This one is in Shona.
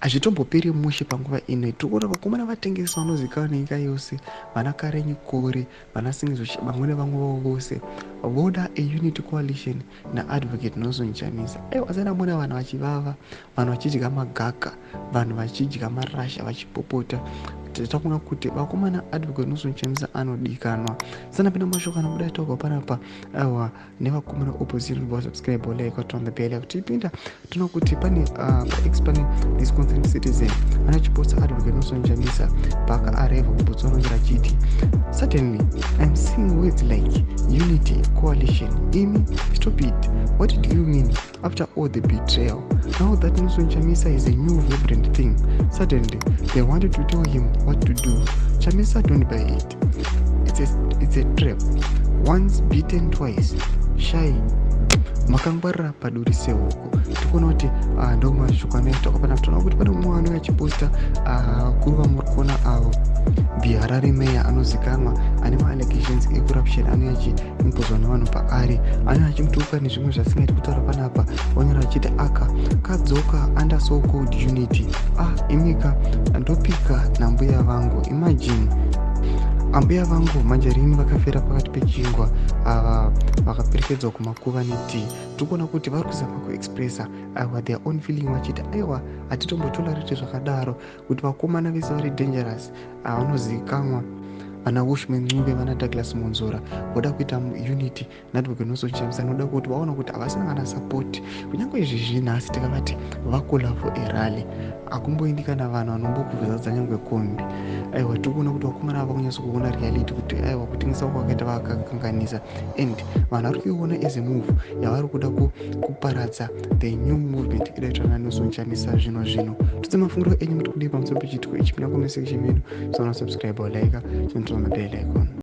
hazvitomboperi mushe panguva ino tikuona vakomana vatengesi vanozivikanwa nenyika yose, vana Karen Kore, vana Singizosha, vamwe nevamwe vavo vose voda aunity coalition naadvocate Nelson Chamisa. Asana muna vanhu vachivava, vanhu vachidya magaka, vanhu vachidya marasha, vachipopota. Takuona kuti vakomana advocate Nelson Chamisa anodikanwa. Sana pina mashoko anobuda toga panapa awa nevakomana opposition vo subscribe like on the bell kuti ipinda tunokuti pane expanding this concerned citizen anachiposta advocate Nelson Chamisa paka arrive kubutsorongira chiti. Certainly I'm seeing words like unity, coalition. Amy, stop it. What do you mean after all the betrayal? Now that Nelson Chamisa is a new vibrant thing, suddenly they wanted to tell him what to do. Chamisa don't buy it. It's a trap. Once beaten, twice shy. Makangwara padurise huko tikuona kuti ndo mashoko anoita kapana tona kuti pane mumwe anouya achiposta kuruva murikuona avo Biharare meya anozikanwa ane ma-allegations ecorruption anouya achiimpozwa nevanhu paari anouya achimutuka nezvimwe zvasingaiti kutaura panapa vanyora vachiti aka kadzoka under so called unity imika ndopika nambuya vangu. Imagine ambuya vangu manjarini vakafera pakati pechingwa vakaperekedzwa kumakuva netii. Tikuona kuti vari kuzama kuexpressa their own feeling vachiti aiwa hatitombotolerete zvakadaro kuti vakomana vese vari dangerous vanozivikanwa vana Washman Ncube, vana Douglas Monzora voda kuita unity naadvocate Nelson Chamisa noda kuti vaona kuti havasina kana support. Kunyange izvi zvinhasi tikavati vakola for a rally akumboendi kana vanhu vanombokuvhizadza nyangwe kombi. Aiwa tikuona kuti vakomana ava kunyatso kuona reality kuti aiwa kutengesa kwakaita vakakanganisa and vanhu vari kuiona as a move yavari kuda kuparadza the new movement idaitwa naNelson Chamisa zvino. Tudze mafungiro enyu muri kudii pamusoro pechitiko ichi. Pinda comment section menu, subscribe or like, on the bell icon.